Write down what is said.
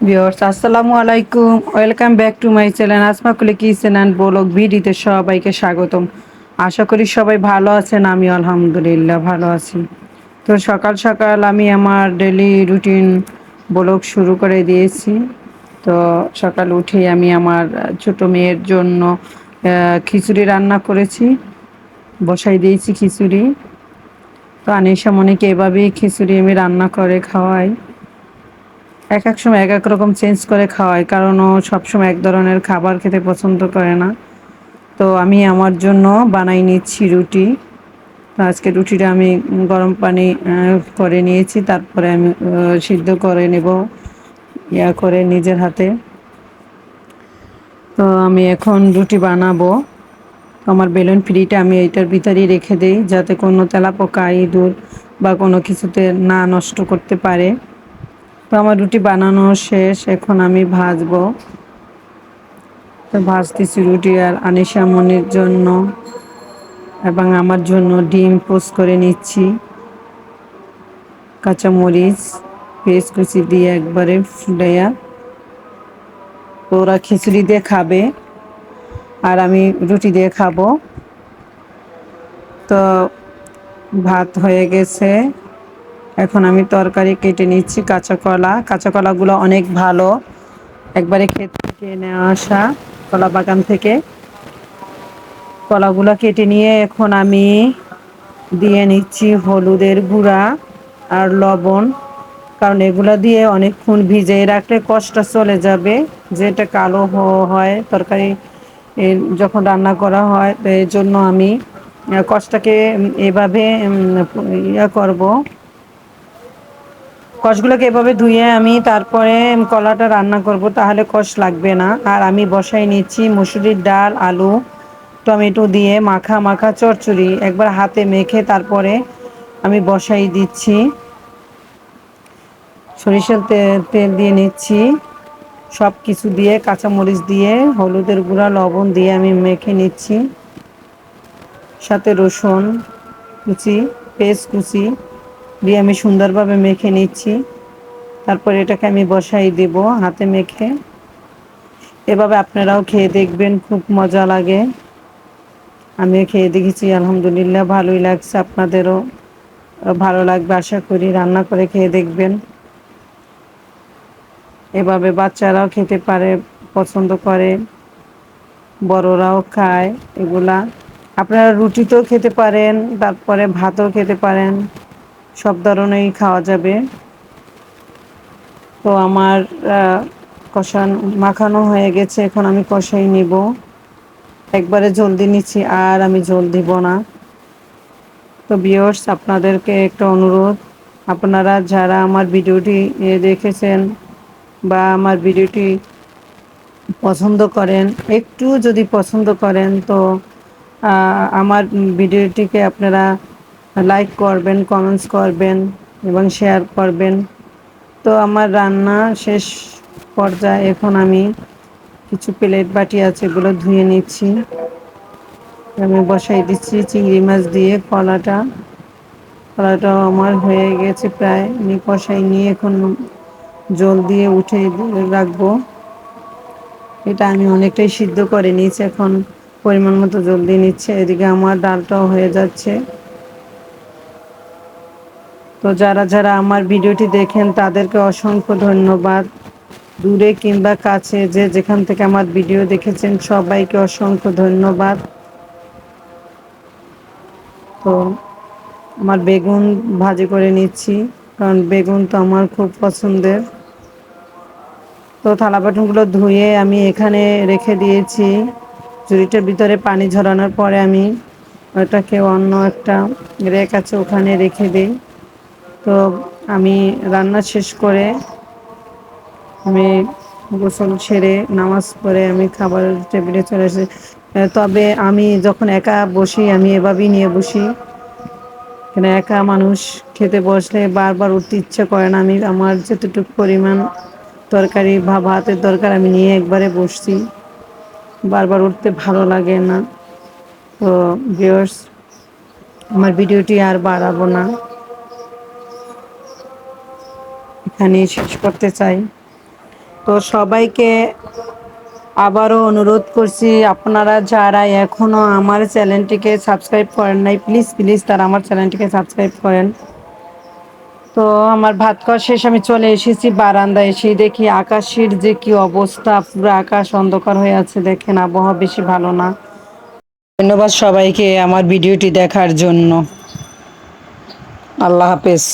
Viewers আসসালামু আলাইকুম, welcome back to my channel Asma কুলি কিচেন অ্যান্ড ব্লগ ভিডিওতে সবাইকে স্বাগতম। আশা করি সবাই ভালো আছেন, আমি আলহামদুলিল্লাহ ভালো আছি। তো সকাল সকাল আমি আমার ডেলি রুটিন ব্লগ শুরু করে দিয়েছি। তো সকাল উঠেই আমি আমার ছোট মেয়ের জন্য খিচুড়ি রান্না করেছি, বসাই দিয়েছি খিচুড়ি। তো আনিশা মনিকে এভাবেই খিচুড়ি আমি রান্না করে খাওয়াই। এক এক সময় এক এক রকম চেঞ্জ করে খাওয়াই, কারণ ও সবসময় এক ধরনের খাবার খেতে পছন্দ করে না। তো আমি আমার জন্য বানাই নিচ্ছি রুটি। তো আজকে রুটিটা আমি গরম পানি করে নিয়েছি, তারপরে আমি সিদ্ধ করে নেব করে নিজের হাতে। তো আমি এখন রুটি বানাবো। আমার বেলুন ফ্রিটা আমি এইটার ভিতরেই রেখে দিই, যাতে কোনো তেলাপোকা ইঁদুর বা কোনো কিছুতে না নষ্ট করতে পারে। তো আমার রুটি বানানো শেষ, এখন আমি ভাজবো। তো ভাজতেছি রুটি আর আনিশা মনির জন্য এবং আমার জন্য ডিম পোস্ট করে নিচ্ছি, কাঁচামরিচ পেস্ট কুচি দিয়ে একবারে ফুলাইয়া। তো ওরা খিচুড়ি দিয়ে খাবে আর আমি রুটি দিয়ে খাবো। তো ভাত হয়ে গেছে, এখন আমি তরকারি কেটে নিচ্ছি। কাঁচা কলাগুলো অনেক ভালো, একবারে ক্ষেত থেকে নেওয়া আসা কলা বাগান থেকে। কলাগুলো কেটে নিয়ে এখন আমি দিয়ে নিচ্ছি হলুদের গুঁড়া আর লবণ, কারণ এগুলো দিয়ে অনেকক্ষণ ভিজিয়ে রাখলে কষটা চলে যাবে, যেটা কালো হয় তরকারি যখন রান্না করা হয়। তো এই জন্য আমি কষটাকে এভাবে করব। কষগুলোকে এভাবে ধুয়ে আমি তারপরে কলাটা রান্না করব, তাহলে কষ লাগবে না। আর আমি বসাই নিচ্ছি মুসুরির ডাল, আলু, টমেটো দিয়ে মাখা মাখা চচ্চড়ি, একবার হাতে মেখে তারপরে আমি বসাই দিচ্ছি। সরিষার তেল দিয়ে নিচ্ছি, সব কিছু দিয়ে কাঁচামরিচ দিয়ে হলুদের গুঁড়া লবণ দিয়ে আমি মেখে নিচ্ছি, সাথে রসুন কুচি পেস্ট কুচি দিয়ে আমি সুন্দরভাবে মেখে নিচ্ছি। তারপর এটাকে আমি বসাই দেব হাতে মেখে। এভাবে আপনারাও খেয়ে দেখবেন, খুব মজা লাগে। আমিও খেয়ে দেখেছি, আলহামদুলিল্লাহ ভালোই লাগছে। আপনাদেরও ভালো লাগবে আশা করি, রান্না করে খেয়ে দেখবেন। এভাবে বাচ্চারাও খেতে পারে, পছন্দ করে, বড়রাও খায় এগুলা। আপনারা রুটিতেও খেতে পারেন, তারপরে ভাতও খেতে পারেন, সব ধরনেরই খাওয়া যাবে। তো আমার মাখানো হয়ে গেছে, এখন আমি কষাই নিব। একবারে জলদি নিচ্ছি, আর আমি জল দিব না। তো ভিউয়ার্স, আপনাদেরকে একটা অনুরোধ, আপনারা যারা আমার ভিডিওটি দেখেছেন বা আমার ভিডিওটি পছন্দ করেন, একটু যদি পছন্দ করেন, তো আমার ভিডিওটিকে আপনারা লাইক করবেন, কমেন্টস করবেন এবং শেয়ার করবেন। তো আমার রান্না শেষ পর্যায়ে এখন আমি কিছু প্লেট বাটি আছে, এগুলো ধুয়ে নিচ্ছি। আমি বসাই দিচ্ছি চিংড়ি মাছ দিয়ে কলাটাও আমার হয়ে গেছে প্রায়। আমি কষাই নিয়ে এখন জল দিয়ে উঠে রাখবো। এটা আমি অনেকটাই সিদ্ধ করে নিয়েছি, এখন পরিমাণ মতো জল দিয়ে নিচ্ছে। এদিকে আমার ডালটাও হয়ে যাচ্ছে। তো যারা যারা আমার ভিডিওটি দেখেন তাদেরকে অসংখ্য ধন্যবাদ। দূরে কিংবা কাছে যে যেখান থেকে আমার ভিডিও দেখেছেন, সবাইকে অসংখ্য ধন্যবাদ। তো আমার বেগুন ভাজি করে নিচ্ছি, কারণ বেগুন তো আমার খুব পছন্দের। তো থালা বাসনগুলো ধুয়ে আমি এখানে রেখে দিয়েছি। ঝুড়িটার ভিতরে পানি ঝরানোর পরে আমি ওটাকে অন্য একটা রেক আছে ওখানে রেখে দিই। তো আমি রান্না শেষ করে আমি গোসল সেরে নামাজ পড়ে আমি খাবার টেবিলে চলে এসে, তবে আমি যখন একা বসি আমি এভাবেই নিয়ে বসি। এখানে একা মানুষ খেতে বসলে বারবার উঠতে ইচ্ছে করে না। আমি আমার যতটুকু পরিমাণ তরকারি বা ভাতের দরকার আমি নিয়ে একবারে বসছি, বারবার উঠতে ভালো লাগে না। তো ভিউয়ার্স, আমার ভিডিওটি আর বাড়াবো না, এখানেই শেষ করতে চাই। তো সবাইকে আবারও অনুরোধ করছি, আপনারা যারা এখনও আমার চ্যানেলটিকে সাবস্ক্রাইব করেন নাই, প্লিজ প্লিজ তারা আমার চ্যানেলটিকে সাবস্ক্রাইব করেন। তো আমার ভাত খাওয়া শেষ, আমি চলে এসেছি বারান্দায়। এসেই দেখি আকাশের যে কি অবস্থা, পুরো আকাশ অন্ধকার হয়ে আছে। দেখেন আবহাওয়া বেশি ভালো না। ধন্যবাদ সবাইকে আমার ভিডিওটি দেখার জন্য। আল্লাহ হাফেজ।